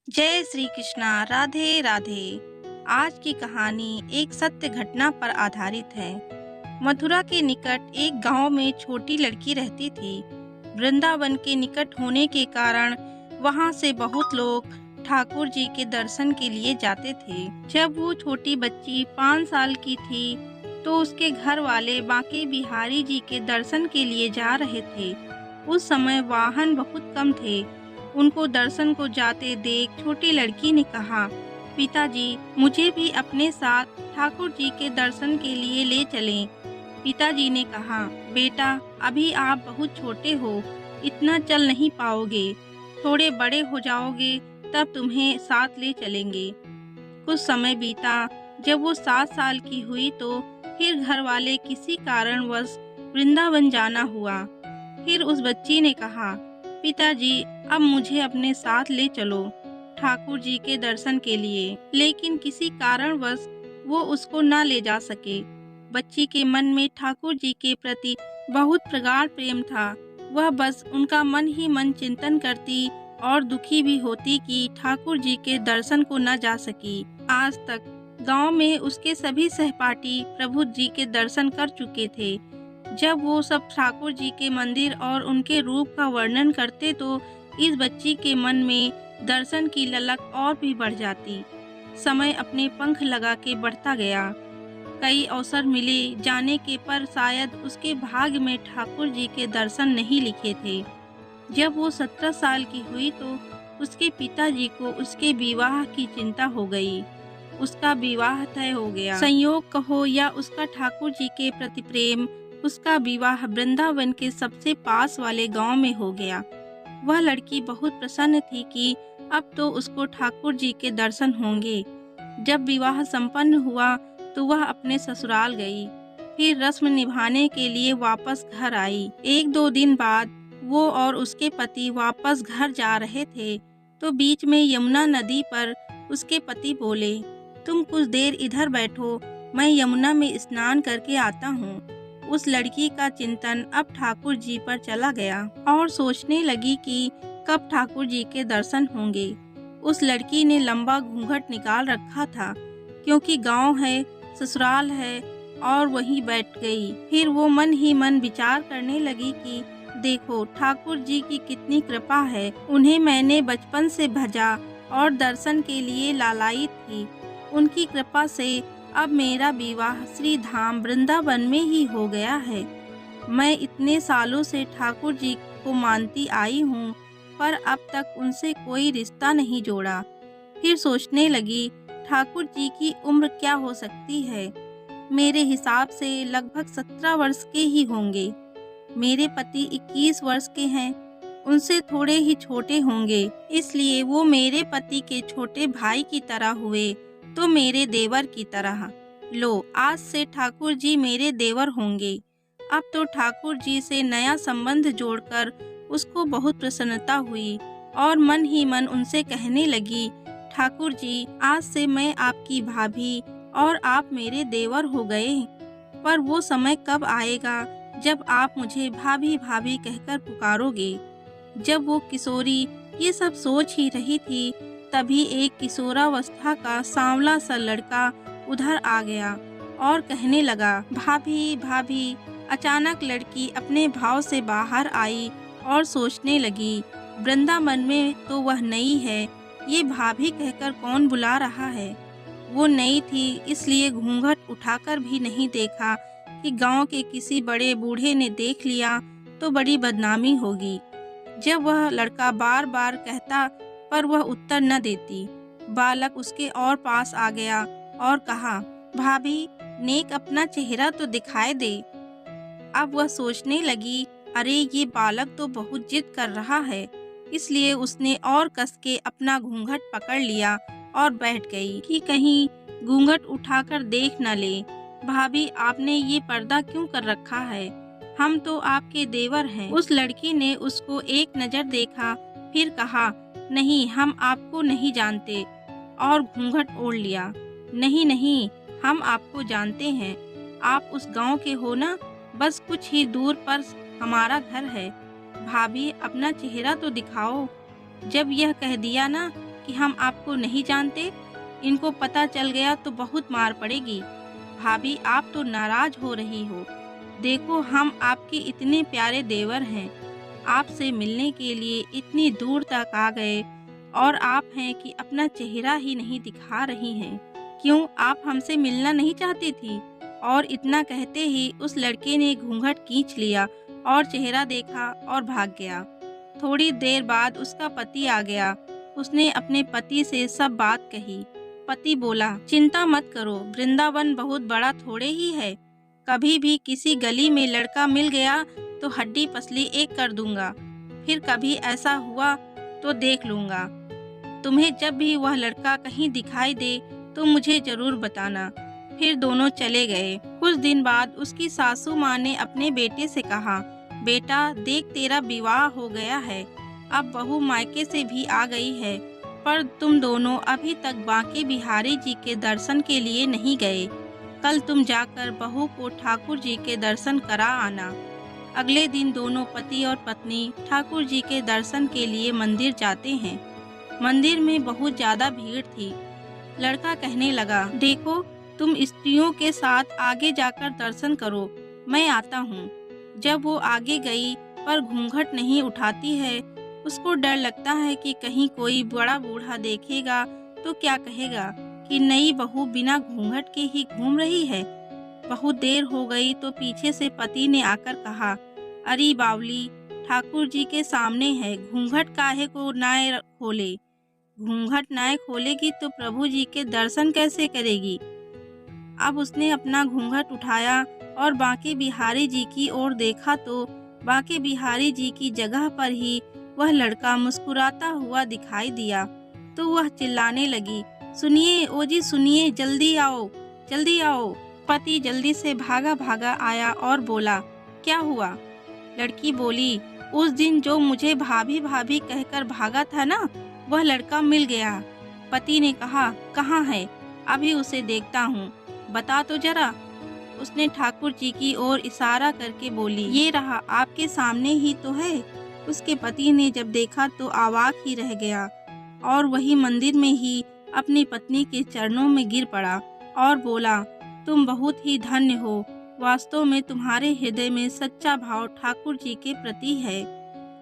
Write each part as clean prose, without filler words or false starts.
जय श्री कृष्णा। राधे राधे। आज की कहानी एक सत्य घटना पर आधारित है। मथुरा के निकट एक गांव में छोटी लड़की रहती थी। वृंदावन के निकट होने के कारण वहां से बहुत लोग ठाकुर जी के दर्शन के लिए जाते थे। जब वो छोटी बच्ची 5 साल की थी तो उसके घर वाले बांके बिहारी जी के दर्शन के लिए जा रहे थे। उस समय वाहन बहुत कम थे। उनको दर्शन को जाते देख छोटी लड़की ने कहा, पिताजी मुझे भी अपने साथ ठाकुर जी के दर्शन के लिए ले चलें। पिताजी ने कहा, बेटा अभी आप बहुत छोटे हो, इतना चल नहीं पाओगे। थोड़े बड़े हो जाओगे तब तुम्हें साथ ले चलेंगे। कुछ समय बीता। जब वो 7 साल की हुई तो फिर घर वाले किसी कारणवश वृंदावन जाना हुआ। फिर उस बच्ची ने कहा, पिताजी अब मुझे अपने साथ ले चलो ठाकुर जी के दर्शन के लिए। लेकिन किसी कारणवश वो उसको न ले जा सके। बच्ची के मन में ठाकुर जी के प्रति बहुत प्रगाढ़ प्रेम था। वह बस उनका मन ही मन चिंतन करती और दुखी भी होती कि ठाकुर जी के दर्शन को न जा सकी। आज तक गांव में उसके सभी सहपाठी प्रभु जी के दर्शन कर चुके थे। जब वो सब ठाकुर जी के मंदिर और उनके रूप का वर्णन करते तो इस बच्ची के मन में दर्शन की ललक और भी बढ़ जाती। समय अपने पंख लगा के बढ़ता गया। कई अवसर मिले जाने के पर शायद उसके भाग्य में ठाकुर जी के दर्शन नहीं लिखे थे। जब वो 17 साल की हुई तो उसके पिताजी को उसके विवाह की चिंता हो गई। उसका विवाह तय हो गया। संयोग कहो या उसका ठाकुर जी के प्रति प्रेम, उसका विवाह वृंदावन के सबसे पास वाले गांव में हो गया। वह लड़की बहुत प्रसन्न थी कि अब तो उसको ठाकुर जी के दर्शन होंगे। जब विवाह संपन्न हुआ तो वह अपने ससुराल गई। फिर रस्म निभाने के लिए वापस घर आई। 1-2 दिन बाद वो और उसके पति वापस घर जा रहे थे तो बीच में यमुना नदी पर उसके पति बोले, तुम कुछ देर इधर बैठो, मैं यमुना में स्नान करके आता हूँ। उस लड़की का चिंतन अब ठाकुर जी पर चला गया और सोचने लगी कि कब ठाकुर जी के दर्शन होंगे। उस लड़की ने लंबा घूंघट निकाल रखा था क्योंकि गांव है, ससुराल है, और वहीं बैठ गई। फिर वो मन ही मन विचार करने लगी कि देखो ठाकुर जी की कितनी कृपा है। उन्हें मैंने बचपन से भजा और दर्शन के लिए लालाई थी। उनकी कृपा से अब मेरा विवाह श्री धाम वृंदावन में ही हो गया है। मैं इतने सालों से ठाकुर जी को मानती आई हूँ पर अब तक उनसे कोई रिश्ता नहीं जोड़ा। फिर सोचने लगी, ठाकुर जी की उम्र क्या हो सकती है। मेरे हिसाब से लगभग 17 वर्ष के ही होंगे। मेरे पति 21 वर्ष के हैं, उनसे थोड़े ही छोटे होंगे, इसलिए वो मेरे पति के छोटे भाई की तरह हुए तो मेरे देवर की तरह। लो, आज से ठाकुर जी मेरे देवर होंगे। अब तो ठाकुर जी से नया संबंध जोड़कर उसको बहुत प्रसन्नता हुई और मन ही मन उनसे कहने लगी, ठाकुर जी आज से मैं आपकी भाभी और आप मेरे देवर हो गए। पर वो समय कब आएगा जब आप मुझे भाभी भाभी कहकर पुकारोगे। जब वो किशोरी ये सब सोच ही रही थी तभी एक किशोरावस्था का सांवला सा लड़का उधर आ गया और कहने लगा, भाभी भाभी। अचानक लड़की अपने भाव से बाहर आई और सोचने लगी, वृंदावन में तो वह नई है, ये भाभी कहकर कौन बुला रहा है। वो नई थी इसलिए घूंघट उठाकर भी नहीं देखा कि गांव के किसी बड़े बूढ़े ने देख लिया तो बड़ी बदनामी होगी। जब वह लड़का बार बार कहता पर वह उत्तर न देती। बालक उसके और पास आ गया और कहा, भाभी नेक अपना चेहरा तो दिखाई दे। अब वह सोचने लगी, अरे ये बालक तो बहुत जिद कर रहा है, इसलिए उसने और कस के अपना घूंघट पकड़ लिया और बैठ गई कि कहीं घूंघट उठाकर देख न ले। भाभी आपने ये पर्दा क्यों कर रखा है, हम तो आपके देवर हैं। उस लड़की ने उसको एक नज़र देखा, फिर कहा, नहीं हम आपको नहीं जानते, और घूंघट ओढ़ लिया। नहीं नहीं, हम आपको जानते हैं, आप उस गांव के हो ना, बस कुछ ही दूर पर हमारा घर है। भाभी अपना चेहरा तो दिखाओ। जब यह कह दिया ना कि हम आपको नहीं जानते? इनको पता चल गया तो बहुत मार पड़ेगी। भाभी, आप तो नाराज हो रही हो। देखो, हम आपके इतने प्यारे देवर हैं, आपसे मिलने के लिए इतनी दूर तक आ गए और आप हैं कि अपना चेहरा ही नहीं दिखा रही हैं। क्यों, आप हमसे मिलना नहीं चाहती थी? और इतना कहते ही उस लड़के ने घूंघट खींच लिया और चेहरा देखा और भाग गया। थोड़ी देर बाद उसका पति आ गया। उसने अपने पति से सब बात कही। पति बोला, चिंता मत करो, वृंदावन बहुत बड़ा थोड़े ही है। कभी भी किसी गली में लड़का मिल गया तो हड्डी पसली एक कर दूंगा। फिर कभी ऐसा हुआ तो देख लूंगा। तुम्हें जब भी वह लड़का कहीं दिखाई दे तो मुझे जरूर बताना। फिर दोनों चले गए। कुछ दिन बाद उसकी सासू माँ ने अपने बेटे से कहा, बेटा देख, तेरा विवाह हो गया है, अब बहू मायके से भी आ गई है, पर तुम दोनों अभी तक बांके बिहारी जी के दर्शन के लिए नहीं गए। कल तुम जाकर बहू को ठाकुर जी के दर्शन करा आना। अगले दिन दोनों पति और पत्नी ठाकुर जी के दर्शन के लिए मंदिर जाते हैं। मंदिर में बहुत ज्यादा भीड़ थी। लड़का कहने लगा, देखो, तुम स्त्रियों के साथ आगे जाकर दर्शन करो, मैं आता हूँ। जब वो आगे गई पर घूंघट नहीं उठाती है। उसको डर लगता है कि कहीं कोई बड़ा बूढ़ा देखेगा तो क्या कहेगा कि नई बहू बिना घूंघट के ही घूम रही है। बहुत देर हो गई तो पीछे से पति ने आकर कहा, अरे बावली, ठाकुर जी के सामने है, घूंघट काहे को नाय खोले। घूंघट नाय खोलेगी तो प्रभु जी के दर्शन कैसे करेगी। अब उसने अपना घूंघट उठाया और बांके बिहारी जी की ओर देखा तो बांके बिहारी जी की जगह पर ही वह लड़का मुस्कुराता हुआ दिखाई दिया। तो वह चिल्लाने लगी, सुनिए ओ जी, सुनिए, जल्दी आओ, जल्दी आओ। पति जल्दी से भागा भागा आया और बोला, क्या हुआ? लड़की बोली, उस दिन जो मुझे भाभी भाभी कहकर भागा था ना, वह लड़का मिल गया। पति ने कहा, कहाँ है? अभी उसे देखता हूँ, बता तो जरा। उसने ठाकुर जी की ओर इशारा करके बोली, ये रहा, आपके सामने ही तो है। उसके पति ने जब देखा तो अवाक ही रह गया और वही मंदिर में ही अपनी पत्नी के चरणों में गिर पड़ा और बोला, तुम बहुत ही धन्य हो। वास्तव में तुम्हारे हृदय में सच्चा भाव ठाकुर जी के प्रति है।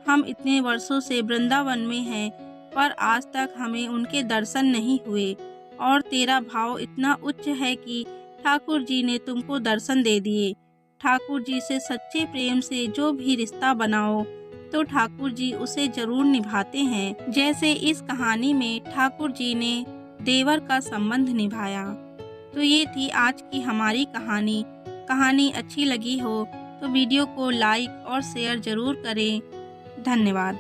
हम इतने वर्षों से वृंदावन में हैं, पर आज तक हमें उनके दर्शन नहीं हुए और तेरा भाव इतना उच्च है कि ठाकुर जी ने तुमको दर्शन दे दिए। ठाकुर जी से सच्चे प्रेम से जो भी रिश्ता बनाओ तो ठाकुर जी उसे जरूर निभाते हैं, जैसे इस कहानी में ठाकुर जी ने देवर का संबंध निभाया। तो ये थी आज की हमारी कहानी। कहानी अच्छी लगी हो तो वीडियो को लाइक और शेयर जरूर करें। धन्यवाद।